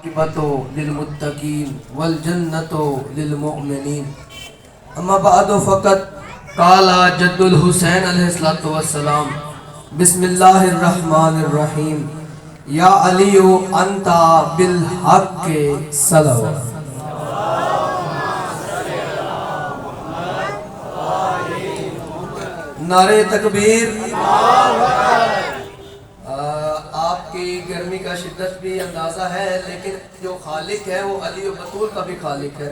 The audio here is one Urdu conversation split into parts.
للمتقین والجنت للمؤمنین اما بعد فقط قال جد الحسین علیہ السلام بسم اللہ الرحمن الرحیم یا علی انت بالحق صلوات. نعرہ تکبیر. آپ کی گرمی کا شدت بھی اندازہ ہے، لیکن جو خالق ہے وہ علی و بطول کا بھی خالق ہے.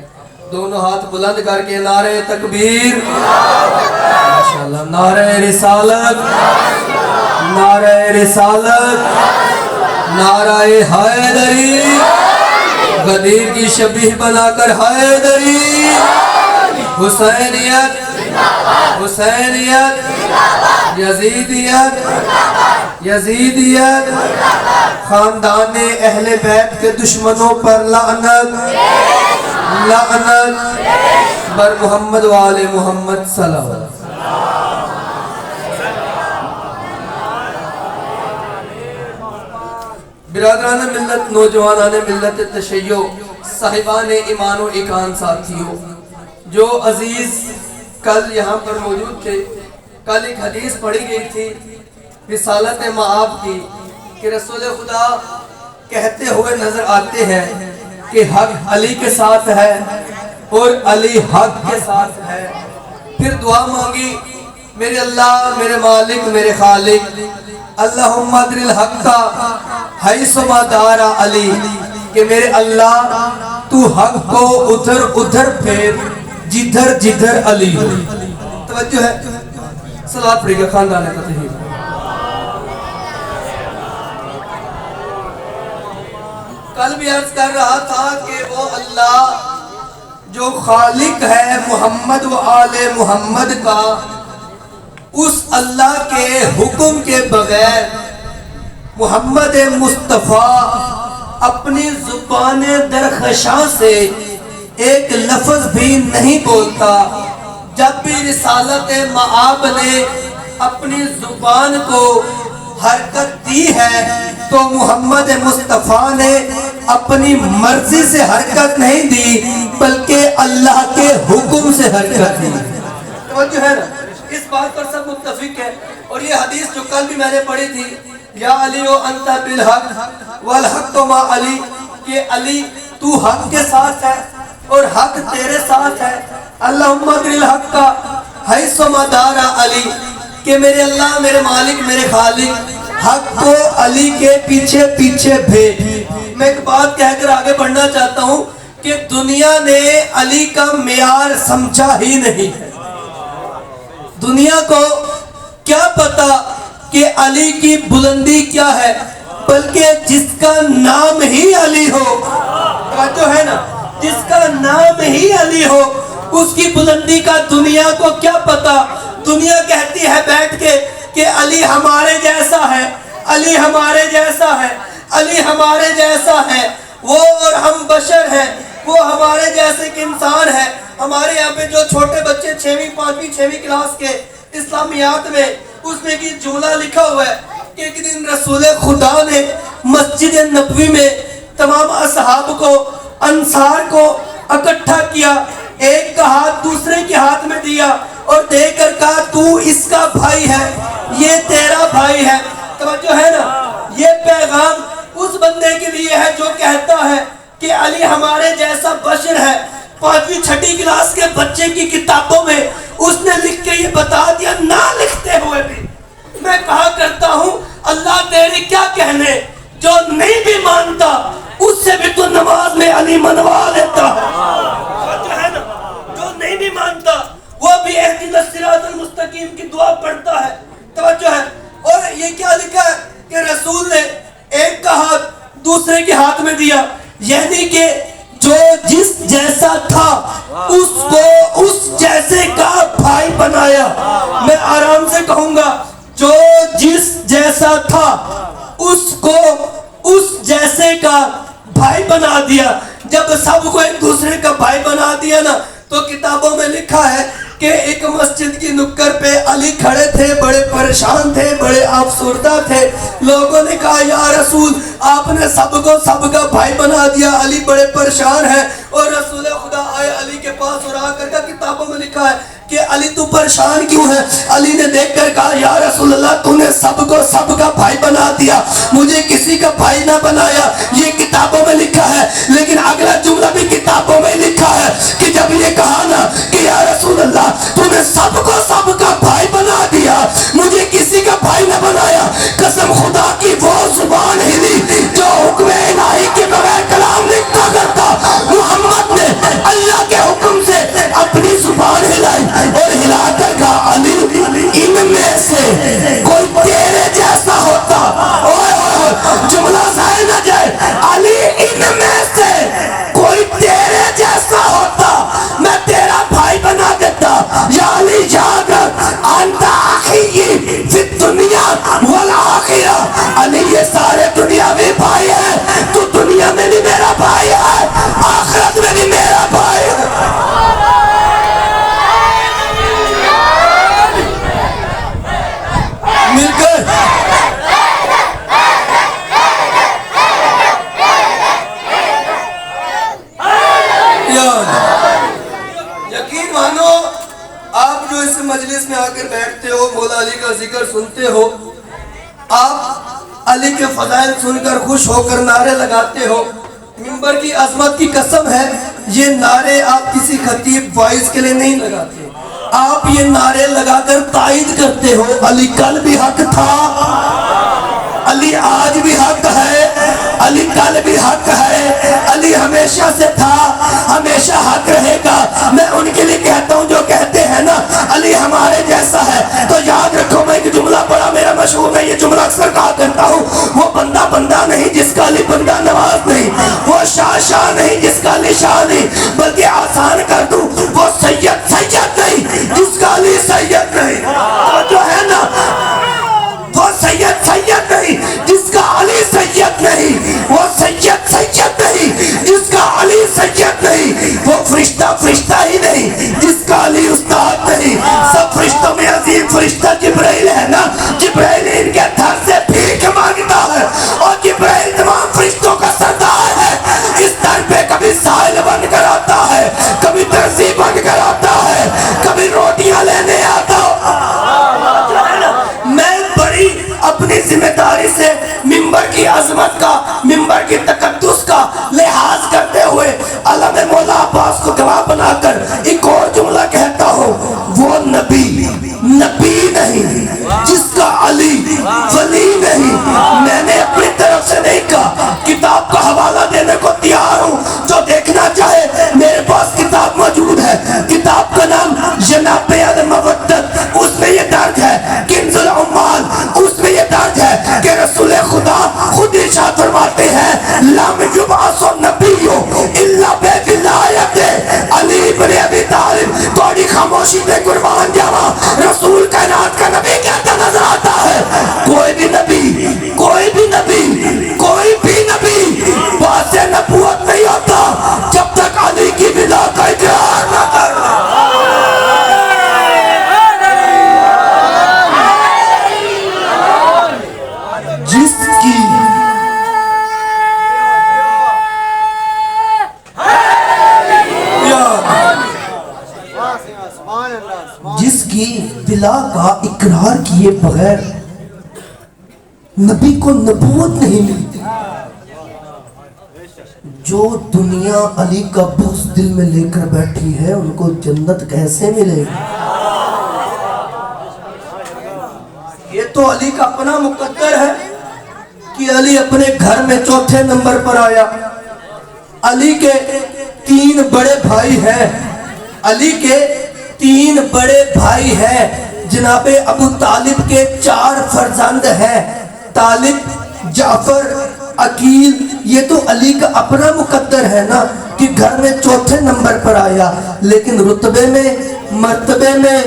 دونوں ہاتھ بلند کر کے نعرہ تکبیر، ماشاءاللہ. نعرہ رسالت، نعرہ رسالت، نعرہ حیدری. غدیر کی شبیہ بنا کر حیدری. حسینیت، حسینیت، یزیدیت، یزیدیت. خاندان اہل بیت کے دشمنوں پر لعنت، لعنت. بر محمد و آل محمد صلی اللہ علیہ وسلم. برادران ملت، نوجوانان ملت تشیع، صاحبان ایمان و ایقان ساتھیوں، جو عزیز کل یہاں پر موجود تھے. کل ایک حدیث پڑھی گئی تھی رسالت معاب کی کہ رسول خدا کہتے ہوئے نظر آتے ہیں کہ حق علی کے ساتھ ہے اور علی حق کے ساتھ ہے. پھر دعا مانگی، میرے اللہ، میرے مالک، میرے خالق، اللہم ادر الحق حیث ما دار علی، کہ میرے اللہ تو حق کو ادھر ادھر پھیر جدھر جدھر علی ہو. توجہ ہے، صلوات پڑھیے گا خاندان تطہیر. کل بھی عرض کر رہا تھا کہ وہ اللہ جو خالق ہے محمد و آل محمد کا، اس اللہ کے حکم کے بغیر محمد مصطفیٰ اپنی زبان درخشاں سے ایک لفظ بھی نہیں بولتا. جب بھی رسالت معاب نے اپنی زبان کو حرکت دی ہے تو محمد مصطفیٰ نے اپنی مرضی سے حرکت نہیں دی بلکہ اللہ کے حکم سے حرکت دی. توجہ ہے نا، اس بات پر سب متفق ہے. اور یہ حدیث جو کل بھی میں نے پڑھی تھی، یا علی و انت بالحق والحق ما علی، کہ علی تو حق کے ساتھ ہے اور حق تیرے ساتھ ہے. اللہم ادر الحق حیث ما دار علی، کہ میرے اللہ، میرے مالک، میرے خالق، حق کو علی کے پیچھے پیچھے بھیج. میں ایک بات کہہ کر آگے بڑھنا چاہتا ہوں کہ دنیا نے علی کا معیار سمجھا ہی نہیں ہے. دنیا کو کیا پتا کہ علی کی بلندی کیا ہے، بلکہ جس کا نام ہی علی ہو، جو ہے نا، جس کا نام ہی علی ہو اس کی بلندی کا دنیا کو کیا پتا. دنیا کہتی ہے بیٹھ کے کہ علی ہمارے جیسا ہے، علی ہمارے جیسا ہے، علی ہمارے جیسا ہے. وہ اور ہم بشر ہیں، وہ ہمارے جیسے ایک انسان ہے. ہمارے یہاں پہ جو چھوٹے بچے 6ویں 5ویں 6ویں کلاس کے اسلامیات میں اس میں کی جملہ لکھا ہوا ہے کہ ایک دن رسول خدا نے مسجد نبوی میں تمام اصحاب کو، انصار کو اکٹھا کیا. ایک کا ہاتھ دوسرے کے ہاتھ میں دیا اور دے کر کہا تو اس کا بھائی ہے، یہ تیرا بھائی ہے. توجہ ہے نا، یہ پیغام اس بندے کے لیے ہے جو کہتا ہے کہ علی ہمارے جیسا بشر ہے. 5ویں 6ٹھی کلاس کے بچے کی کتابوں میں اس نے لکھ کے یہ بتا دیا، نہ لکھتے ہوئے بھی. میں کہا کرتا ہوں اللہ تیرے کیا کہنے، جو نہیں بھی مانتا اس سے بھی تو نماز میں علی منوا لیتا ہے. جو ہے نا، جو نہیں بھی مانتا وہ بھی اہدنا الصراط المستقیم کی دعا پڑھتا ہے. توجہ ہے. اور یہ کیا لکھا ہے کہ رسول نے ایک کا ہاتھ دوسرے کے ہاتھ میں دیا، یعنی کہ جو جس جیسا تھا اس کو اس جیسے کا بھائی بنایا. میں آرام سے کہوں گا، جو جس جیسا تھا اس کو اس جیسے کا بھائی بنا دیا. جب سب کو ایک دوسرے کا بھائی بنا دیا نا تو کتابوں میں لکھا ہے کہ ایک مسجد کی نکڑ پہ علی کھڑے تھے، بڑے پریشان تھے، بڑے افسردہ تھے. لوگوں نے کہا یا رسول آپ نے سب کو سب کا بھائی بنا دیا، علی بڑے پریشان ہیں. اور رسول خدا آئے علی کے پاس اور آ کر کتابوں میں لکھا ہے کہ علی تو پریشان کیوں ہے؟ علی نے دیکھ کر کہا یا رسول اللہ تو نے سب کو سب کا بھائی بنا دیا، مجھے کسی کا بھائی نہ بنایا. یہ کتابوں میں لکھا ہے. لیکن اگلا جملہ بھی کتابوں میں لکھا ہے کہ جب یہ کہا نا کہ یا رسول اللہ تو نے سب کو سب کا بھائی بنا دیا، مجھے کسی کا بھائی نہ بنایا، قسم خدا کی وہ زبان ہلی جو حکم الہی کے بغیر کلام لکھتا کرتا، محمد نے اللہ کے حکم سے اپنی زبان ہلائی اور ہلا کر کہا علی ان میں سے کوئی تیرے جیسا ہوتا. جملہ ضائع نہ جائے. علی ان میں سے کوئی تیرے جیسا ہوتا میں تیرا بھائی بنا دیتا. یا علی یاد رکھ انت اخی فی الدنیا والآخرہ. علی یہ سارے دنیاوی بھائی ہیں، تو دنیا میں بھی میرا بھائی ہے، آخرت میں بھی میرا بھائی ہے. مل کر یقین مانو آپ جو اس مجلس میں آ کر بیٹھتے ہو، مولا علی کا ذکر سنتے ہو، آپ علی کے فضائل سن کر خوش ہو کر نعرے لگاتے ہو. منبر کی عظمت کی قسم ہے یہ نعرے آپ کسی خطیب وائز کے لیے نہیں لگاتے، آپ یہ نعرے لگا کر تائید کرتے ہو علی کل بھی حق تھا، علی آج بھی حق ہے، علی کل بھی حق ہے، علی ہمیشہ سے تھا، ہمیشہ حق رہے گا. میں ان کے لیے کہتا ہوں جو کہتے ہیں نا علی ہمارے جیسا ہے، تو یاد رکھو میں ایک جملہ بڑا میرا مشہور ہے، یہ جملہ اکثر کہا کرتا ہوں، وہ بندہ بندہ نہیں جس کا علی بندہ نواز نہیں، وہ شاہ شاہ نہیں جس کا علی شاہ نہیں، بلکہ آسان کر دوں وہ سید سید نہیں جس کا علی سید نہیں. جو ہے نا وہ سید سید نہیں جس کا علی سید نہیں، وہ سید سید نہیں جس کا علی سید نہیں، وہ فرشتہ فرشتہ ہی نہیں جس کا علی استاد نہیں. سب فرشتوں میں عظیم فرشتہ جبرائیل ہے نا، جبرائیل ان کے تھر سے بھیک مانگتا ہے اور جبرائیل تمام فرشتوں کا سردار ہے. اس در پہ کبھی سائل بن کر آتا ہے، کبھی درزی بن کر آتا ہے، کبھی روٹیاں لینے آتا ہے. میں بڑی اپنی ذمہ داری سے منبر کی عظمت کا، منبر کی تقدس کا لحاظ کرتے ہوئے علم مولا عباس کو گواہ بنا کر ایک اور جملہ کہتا ہوں، وہ نبی نہیں جس کا علی ولی نہیں. میں نے اپنی طرف سے نہیں کہا، کتاب کا حوالہ دینے کو تیار ہوں. جو دیکھنا چاہے میرے پاس کتاب موجود ہے، کتاب کا نام جناب المودت، اس میں یہ درج ہے کنز العمال، اس میں یہ درج ہے کہ رسول خدا خود ارشاد فرماتے ہیں لم یبعث النبی الا بولایت علی بن ابی طالب. تھوڑی خاموشی میں قربان جاواں، رسول کائنات کا نبی کہتا نظر آتا ہے کوئی بھی نبی باعث نبوت نہیں ہوتا جب تک علی کی ولا کا اقرار نہ کر. جس کی ولا کا اقرار کیے بغیر نبی کو نبوت نہیں ملتی. جو دنیا علی کا بغض دل میں لے کر بیٹھی ہے ان کو جنت کیسے ملے گی؟ یہ تو علی کا اپنا مقدر ہے کہ علی اپنے گھر میں چوتھے نمبر پر آیا. علی کے 3 بڑے بھائی ہیں، علی کے 3 بڑے بھائی ہیں. جناب ابو طالب کے 4 فرزند ہیں، طالب، جعفر، عقیل. یہ تو علی کا اپنا مقدر ہے نا کہ گھر میں چوتھے نمبر پر آیا، لیکن رتبے میں، مرتبے میں،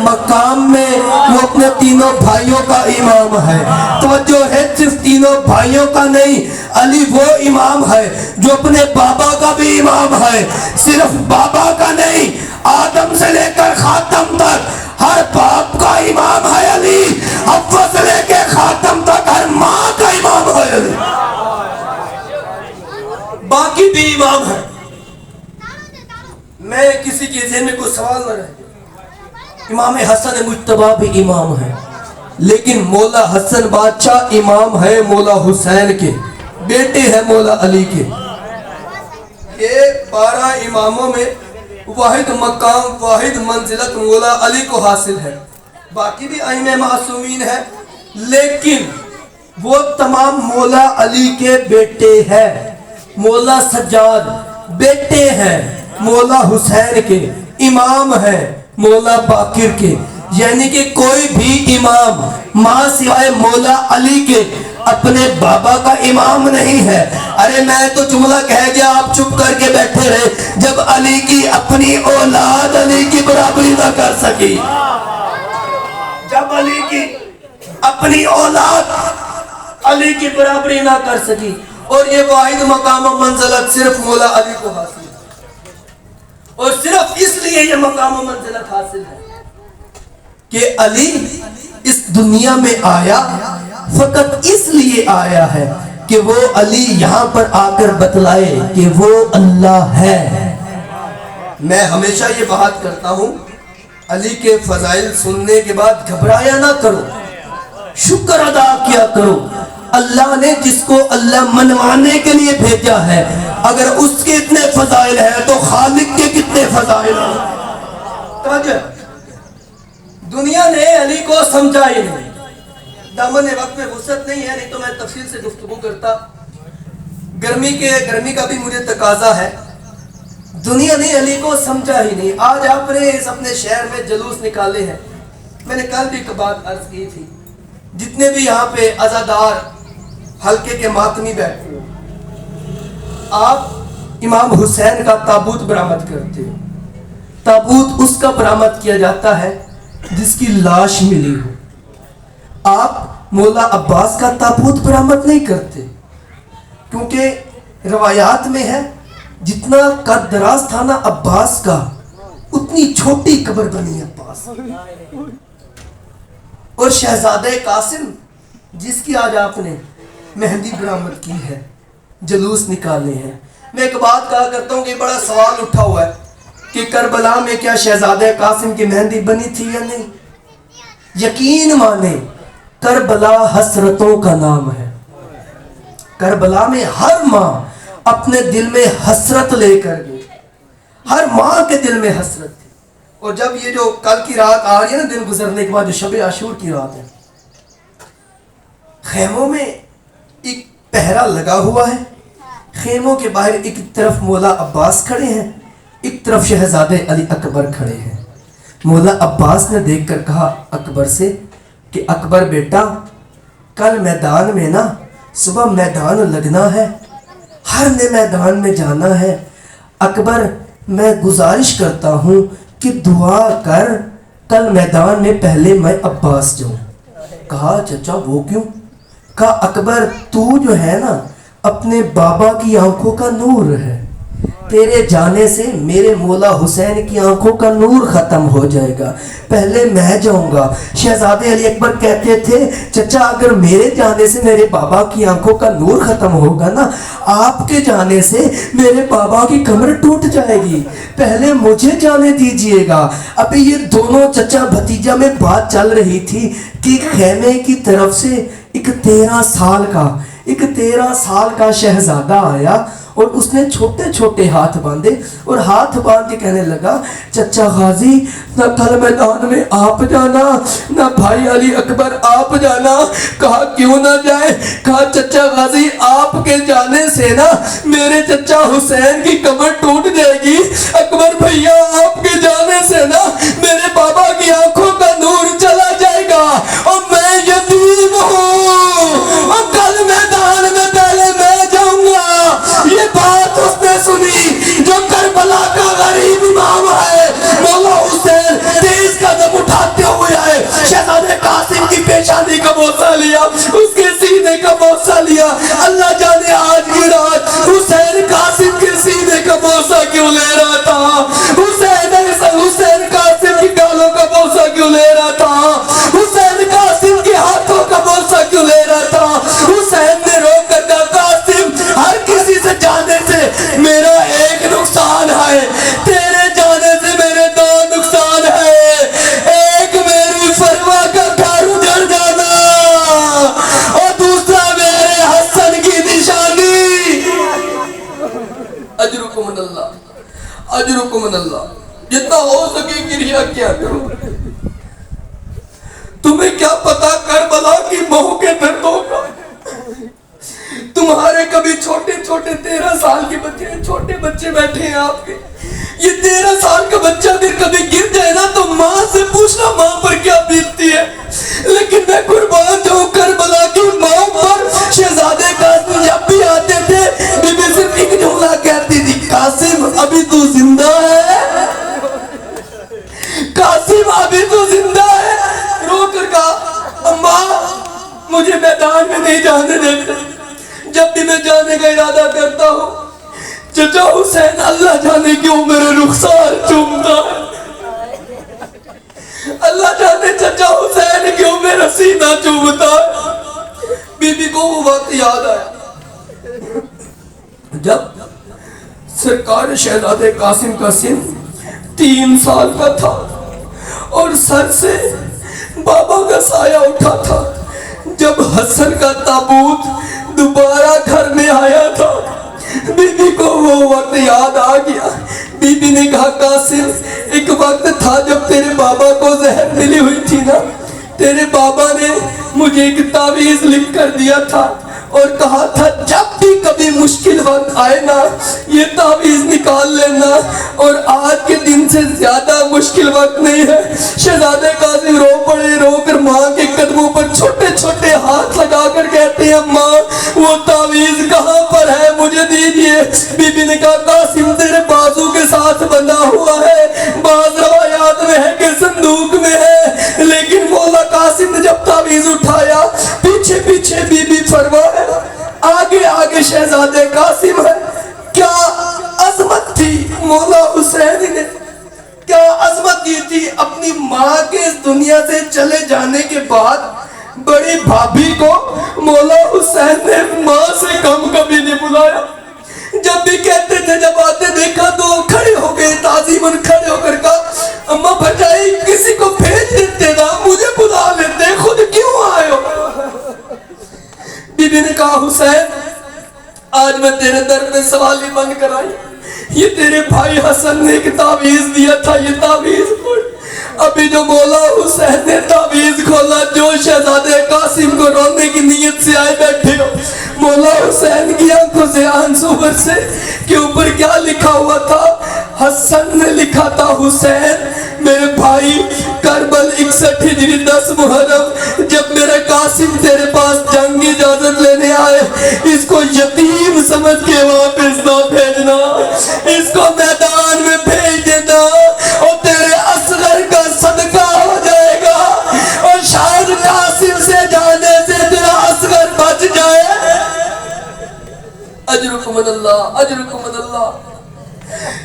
مقام میں وہ اپنے تینوں بھائیوں کا امام ہے. توجہ ہے، صرف تینوں بھائیوں کا نہیں، علی وہ امام ہے جو اپنے بابا کا بھی امام ہے. صرف بابا کا نہیں، آدم سے لے کر خاتم تک ہر باپ کا امام ہے علی، حوا سے لے کے خاتم تک ہر ماں کا امام ہے علی، باقی بھی امام ہے۔ میں کسی کے ذہن میں کوئی سوال نہ رہے، امام حسن مجتبیٰ بھی امام ہے، لیکن مولا حسن بادشاہ امام ہے مولا حسین کے، بیٹے ہیں مولا علی کے۔ یہ 12 اماموں میں واحد مقام واحد منزلت مولا علی کو حاصل ہے، باقی بھی ائمہ معصومین ہیں، لیکن وہ تمام مولا علی کے بیٹے ہیں۔ مولا سجاد بیٹے ہیں مولا حسین کے، امام ہیں مولا باقر کے، یعنی کہ کوئی بھی امام ماں سوائے مولا علی کے اپنے بابا کا امام نہیں ہے۔ ارے میں تو جملہ کہہ گیا، آپ چپ کر کے بیٹھے رہے، جب علی کی اپنی اولاد علی کی برابری نہ کر سکی، جب علی کی اپنی اولاد علی کی برابری نہ کر سکی، اور یہ واحد مقام و منزلت صرف مولا علی کو حاصل ہے، اور صرف اس لیے یہ مقام و منزلت حاصل ہے کہ علی اس دنیا میں آیا فقط اس لیے آیا ہے کہ وہ علی یہاں پر آ کر بتلائے کہ وہ اللہ ہے۔ میں ہمیشہ یہ بات کرتا ہوں، علی کے فضائل سننے کے بعد گھبرایا نہ کرو، شکر ادا کیا کرو۔ اللہ نے جس کو اللہ منوانے کے لیے بھیجا ہے، اگر اس کے اتنے فضائل ہیں تو خالق کے کتنے فضائل ہیں۔ دنیا نے علی کو سمجھا ہی نہیں، دامن وقت میں وسعت نہیں ہے، نہیں تو میں تفصیل سے گفتگو کرتا، گرمی کا بھی مجھے تقاضا ہے۔ دنیا نے علی کو سمجھا ہی نہیں۔ آج آپ نے اس اپنے شہر میں جلوس نکالے ہیں، میں نے کل بھی ایک بات عرض کی تھی، جتنے بھی یہاں پہ عزادار حلقے کے ماتمی بیٹھے ہو، آپ امام حسین کا تابوت برآمد کرتے ہو، تابوت اس کا برآمد کیا جاتا ہے جس کی لاش ملی ہو۔ آپ مولا عباس کا تابوت برآمد نہیں کرتے، کیونکہ روایات میں ہے جتنا قد دراز تھا نا عباس کا، اتنی چھوٹی قبر بنی عباس۔ اور شہزادہ قاسم جس کی آج آپ نے مہندی برآمد کی ہے، جلوس نکالے ہیں، میں ایک بات کہا کرتا ہوں کہ بڑا سوال اٹھا ہوا ہے کہ کربلا میں کیا شہزادہ قاسم کی مہندی بنی تھی یا نہیں؟ یقین مانے کربلا حسرتوں کا نام ہے۔ کربلا میں ہر ماں اپنے دل میں حسرت لے کر گئی، ہر ماں کے دل میں حسرت تھی۔ اور جب یہ جو کل کی رات آ رہی ہے نا، دن گزرنے کے بعد جو شب عاشور کی رات ہے، خیموں میں ایک پہرا لگا ہوا ہے، خیموں کے باہر ایک طرف مولا عباس کھڑے ہیں، ایک طرف شہزادے علی اکبر کھڑے ہیں۔ مولا عباس نے دیکھ کر کہا اکبر سے کہ اکبر بیٹا، کل میدان میں نا صبح میدان لگنا ہے، ہر نے میدان میں جانا ہے، اکبر میں گزارش کرتا ہوں کہ دعا کر کل میدان میں پہلے میں عباس جاؤں۔ کہا چچا وہ کیوں؟ کہا اکبر تو جو ہے نا اپنے بابا کی آنکھوں کا نور ہے، تیرے جانے سے میرے مولا حسین کی آنکھوں کا نور ختم ہو جائے گا، پہلے میں جاؤں گا۔ شہزادے علی اکبر کہتے تھے چچا اگر میرے جانے سے میرے بابا کی آنکھوں کا نور ختم ہوگا نا، آپ کے جانے سے میرے بابا کی کمر ٹوٹ جائے گی، پہلے مجھے جانے دیجئے گا۔ ابھی یہ دونوں چچا بھتیجا میں بات چل رہی تھی کہ خیمے کی طرف سے ایک 13 سال کا شہزادہ آیا اور اس نے چھوٹے چھوٹے ہاتھ باندھے اور ہاتھ باندھ کے کہنے لگا چچا غازی نہ کل میدان میں آپ جانا نہ بھائی علی اکبر آپ جانا۔ کہا کیوں نہ جائے؟ کہا چچا غازی آپ کے جانے سے نا میرے چچا حسین کی کمر ٹوٹ جائے گی، اکبر بھیا آپ کے جانے سے نا میرے بابا کی آنکھوں کا نور چلا جائے گا اور میں یتیم ہوں اور کل میدان میں پہلے میں جاؤں گا۔ یہ بات اس نے سنی جو کربلا کا غریب امام ہے، مولا حسین تیز قدم اٹھاتے ہوئے آئے، شہزادے قاسم کی پیشانی کا بوسہ لیا، اس کے سینے کا بوسہ لیا۔ اللہ جانے آج کی رات حسین قاسم کے سینے کا بوسہ کیوں لے رہا تھا؟ حسین اجرکم من اللہ، اجرکم من اللہ، جتنا ہو سکے کریا کیا کرو۔ تمہیں کیا پتا کربلا کی مہو کے دردوں کا، تمہارے کبھی چھوٹے چھوٹے 13 سال کے بچے، چھوٹے بچے بیٹھے ہیں آپ کے، یہ 13 سال کا بچہ اگر کبھی گر جائے نا تو ماں سے پوچھنا ماں پر کیا بیتتی ہے، لیکن میں قربان جاؤں کربلا کی ماں پر۔ شہزادے قاسم جب بھی آتے تھے بی بی صرف ایک جملہ کہتی تھی، قاسم ابھی تو زندہ ہے، قاسم ابھی تو زندہ ہے۔ رو کر کہا اماں مجھے میدان میں نہیں جانے دیتے، جب بھی میں جانے کا ارادہ کرتا ہوں چچا حسین اللہ جانے کیوں میرے رخسار چومتا ہے، اللہ جانے چچا حسین کیوں میرا سینہ چومتا ہے۔ بی بی کو وہ وقت یاد آیا جب سرکار شہزادے قاسم کا سن 3 سال کا تھا اور سر سے بابا کا سایہ اٹھا تھا۔ جب حسن کا تابوت دوبارہ گھر میں آیا تھا بی بی کو وہ وقت یاد آ گیا۔ بی بی نے کہا قاسم ایک وقت تھا جب تیرے بابا کو زہر ملی ہوئی تھی نا، تیرے بابا نے مجھے ایک تعویذ لکھ کر دیا تھا اور کہا تھا جب بھی کبھی مشکل وقت آئے نا یہ تعویذ نکال لینا، اور آج کے دن سے زیادہ مشکل وقت نہیں ہے۔ شہزادے قاسم رو پڑے، رو کر ماں کے قدموں پر چھوٹے چھوٹے ہاتھ لگا کر کہتے ہیں ماں وہ تعویذ کہاں پر ہے مجھے دیجئے۔ بی بی نے کہا قاسم تیرے بازو کے ساتھ بندھا ہوا ہے، بعض روایات میں ہے کہ صندوق میں ہے، لیکن مولا قاسم نے جب تعویذ اٹھایا پیچھے پیچھے بی بی فرمایا آگے آگے شہزادے قاسم ہے۔ کیا عظمت تھی مولا حسین نے، کیا عظمت یہ تھی اپنی ماں کے اس دنیا سے چلے جانے کے بعد بڑی بھابھی کو مولا حسین نے ماں سے کم کبھی نہیں بلایا۔ جب بھی کہتے تھے جب آتے دیکھا تو کھڑے ہو گئے، تعظیماً کھڑے ہو کر کہا اماں بھٹائی کسی کو بھیج دیتے نا، مجھے بلا لیتے، خود کیوں آئے ہو؟ بی بی نے کہا حسین آج میں تیرے در میں سوالی بن کر آئی، یہ تیرے بھائی حسن نے ایک تعویذ دیا تھا، یہ تعویذ پڑھ۔ ابھی جو مولا حسین نے تعویذ کھولا جو شہزادے قاسم کو رونے کی نیت سے آئے بیٹھے ہو، مولا حسین کی آنکھوں سے آنسو برسے کہ اوپر کیا لکھا ہوا تھا؟ حسن نے لکھا تھا حسین میرے بھائی کربل 61 ہجری 10 محرم جب میرے قاسم تیرے پاس جنگ کی اجازت لینے آئے، اس کو یتیم سمجھ کے واپس نہ بھیجنا، اس کو میدان میں بھیج دینا اور تیرے اصغر کا صدقہ ہو جائے گا، اور شاید قاسم سے جانے سے تیرا اصغر بچ جائے۔ اجرکم من اللہ، اجرکم من اللہ۔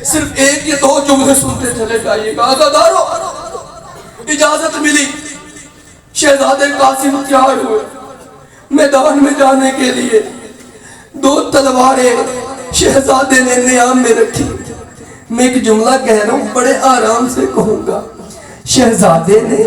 صرف ایک یا 2 جملے سنتے چلے جائیے گا۔ عزادارو اجازت ملی، شہزادے قاسم تیار ہوئے میدان میں جانے کے لیے۔ 2 تلواریں شہزادے نے نیام میں رکھی۔ میں ایک جملہ کہہ رہا ہوں بڑے آرام سے کہوں گا، شہزادے نے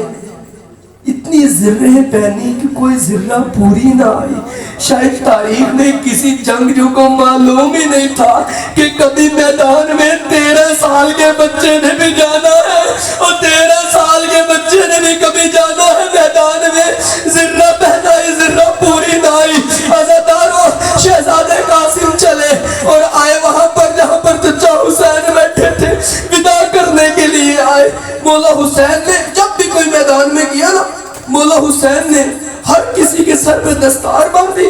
اتنی زرہیں پہنی کہ کوئی زرہ پوری نہ آئی۔ شاید تاریخ میں کسی جنگجو کو معلوم ہی نہیں تھا کہ کبھی میدان میں 13 سال کے بچے نے بھی جانا ہے، اور 13 سال کے بچے نے بھی کبھی جانا ہے میدان میں، زرہ پہنائی زرہ پوری نہ آئی۔ عزادارو شہزادے قاسم چلے اور آئے وہاں پر جہاں پر چچا حسین بیٹھے تھے، ودا کرنے کے لیے آئے۔ مولا حسین نے جب بھی کوئی میدان میں گیا نا، مولا حسین نے ہر کسی کے سر پہ دستار باندھی،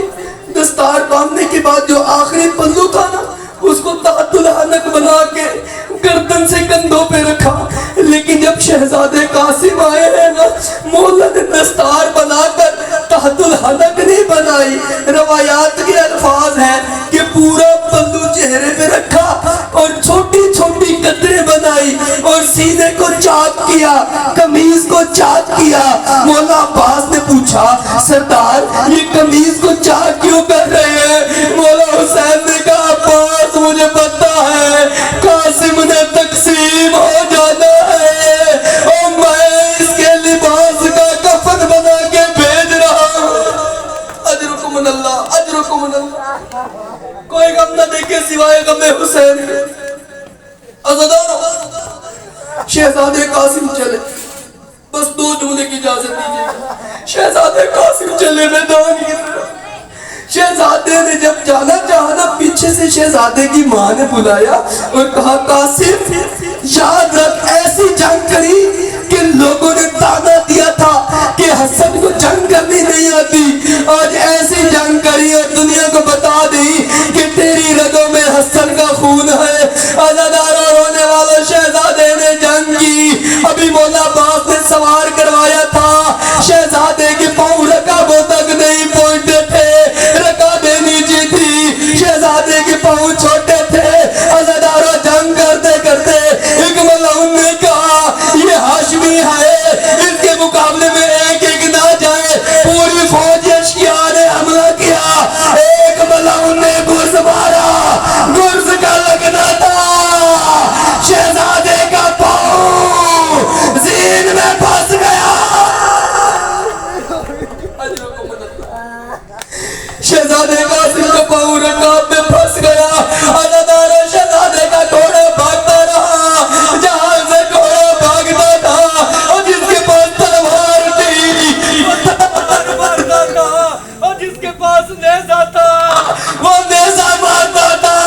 دستار باندھنے کے بعد جو آخری پلو تھا نا اس کو تحت الحنک بنا کے گردن سے کندھوں پہ رکھا۔ لیکن جب شہزادے قاسم آئے ہیں نا، مولا نے دستار بنا کر تحت الحنک نہیں بنائی، روایات کے الفاظ ہیں کہ پورا پلو چہرے پہ رکھا اور چھوٹی چھوٹی قطریں بنائی اور سینے کو چاک کیا، قمیض کو چاک کیا۔ مولا عباس نے پوچھا سردار یہ قمیض کو چاک کیوں کر رہے ہیں؟ مولا حسین نے کہا عباس مجھے پتا ہے قاسم نے تقسیم ہو جانا ہے اور میں اس کے لباس کا کفن بنا کے بھیج رہا ہوں۔ اجرکم من اللہ، اجرکم من اللہ۔ کوئی غم نہ دیکھے سوائے غم حسین۔ عزادارو شہزادے قاسم چلے، بس 2 جملے کی اجازت دیجیے. شہزادے قاسم چلے میدان کی طرف. شہزادے نے جب جانا چاہا پیچھے سے شہزادے کی ماں نے بلایا اور کہا قاسم یاد رکھ ایسی جنگ کری کہ لوگوں نے تانا دیا تھا کہ حسن کو جنگ کرنی نہیں آتی، آج ایسی جنگ کری اور دنیا کو بتا دی کہ تیری رگوں میں حسن کا خون ہے. عزاداروں رونے والوں شہزادے نے جنگ کی. ابھی مولا عباس نے سوار کروایا تھا، شہزادے کے پاؤں رکابوں تک نہیں پہنچتے تھے، رکابیں نیچی تھی، شہزادے کے پاؤں چھوٹے تھے. عزاداروں جنگ کرتے کرتے ایک ملعون نے کہا یہ ہاشمی ہے، اس کے مقابلے میں ایک ایک نہ جائے. پوری فوج اشکیا نے حملہ کیا، ایک ملعون نے گرز مارا، گرز کا لگنا تھا شہزادے کا پاؤں زین میں پھنس گیا. شہزادے قاسم کا پاؤں رکاب میں پھنس گیا. عزاداروں شہزادے کا گھوڑا بھاگتا رہا جہاں سے گھوڑا بھاگتا تھا، اور جس کے پاس تلوار تھی وہ تلوار مارتا تھا، اور جس کے پاس نیزہ تھا وہ نیزہ مارتا تھا.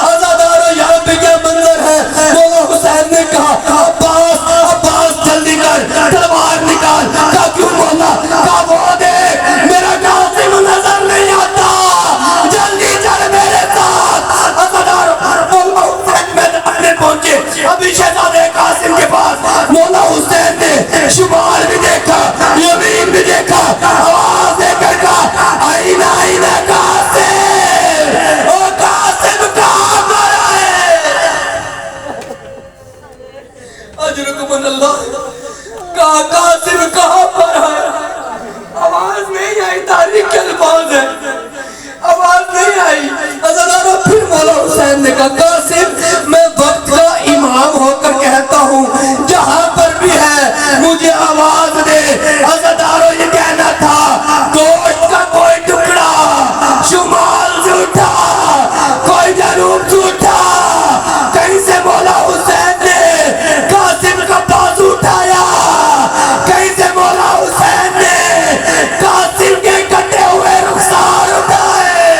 عزاداروں یہاں پہ کیا منظر ہے؟ مولا حسین نے کہا عباس عباس جلدی کر تلوار نکال. کہا کیوں مولا؟ کہا وہ دیکھ میرا قاسم نظر نہیں آتا، جلدی چل میرے ساتھ. عزاداروں مولا حسین میدان میں پہنچے. ابھی شہزادے قاسم کے پاس مولا حسین نے شمال بھی دیکھا یمین بھی دیکھا، آواز دے کر کہا آئینہ آئینہ قاسم، او قاسم کہاں پر آئے؟ اجرکم اللہ. کہا قاسم کہاں پر آئے؟ آواز نہیں آئی، تاریخ کے الفاظ ہے، آواز نہیں آئی. عزاداروں پھر مولا حسین نے کہا قاسم میں وقت کا امام ہو کر کہتا ہوں جہاں پر بھی ہے مجھے آواز دے. عزاداروں یہ کہنا تھا گوشت کا کوئی ٹکڑا شمال سے اٹھا، کوئی جنوب سے اٹھا، کہیں سے مولا حسین نے قاسم کا بازو اٹھایا، کہیں سے مولا حسین نے قاسم کے کٹے ہوئے رخسار اٹھائے.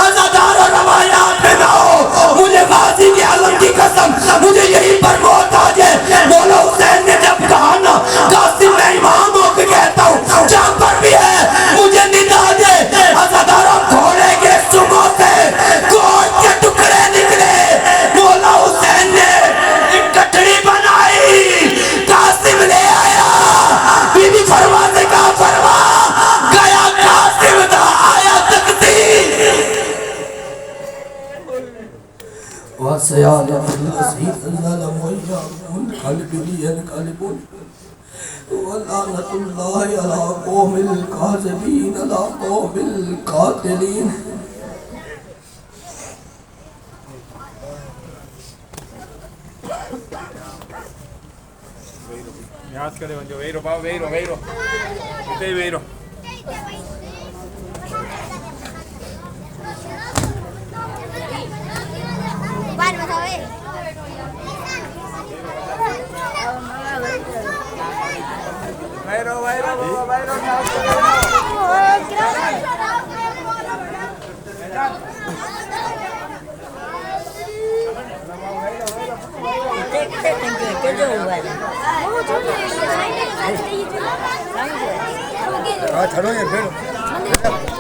عزاداروں روایات میں نہ ہو، مجھے غازی کے عالم کی قسم مجھے یہی پر موت آ جائے. مولا حسین نے جب کہا نا قاسم میں امام ہو کے کہتا ہوں جہاں پر بھی ہے مجھے ندا دے. عزاداروں گھوڑے کے سموں سے گوشت کے ٹکڑے نکلے. مولا حسین نے ایک کٹڑی بنائی، قاسم لے آیا. بی بی فرما سے کہا فرما گیا قاسم دا آیا تقدیر. وَسَيَعْلَمُ الَّذِينَ ظَلَمُوا أَيَّ مُنْقَلِبٍ يَنْقَلِبُونَ وَلَعْنَةُ اللَّهِ عَلَى الْقَوْمِ الْكَاذِبِينَ عَلَى الْقَوْمِ الْقَاتِلِينَ. Yaz kare banjo, veiro, veiro, veiro. Ite veiro. Ban mà thôi. Veiro, veiro, veiro. Cái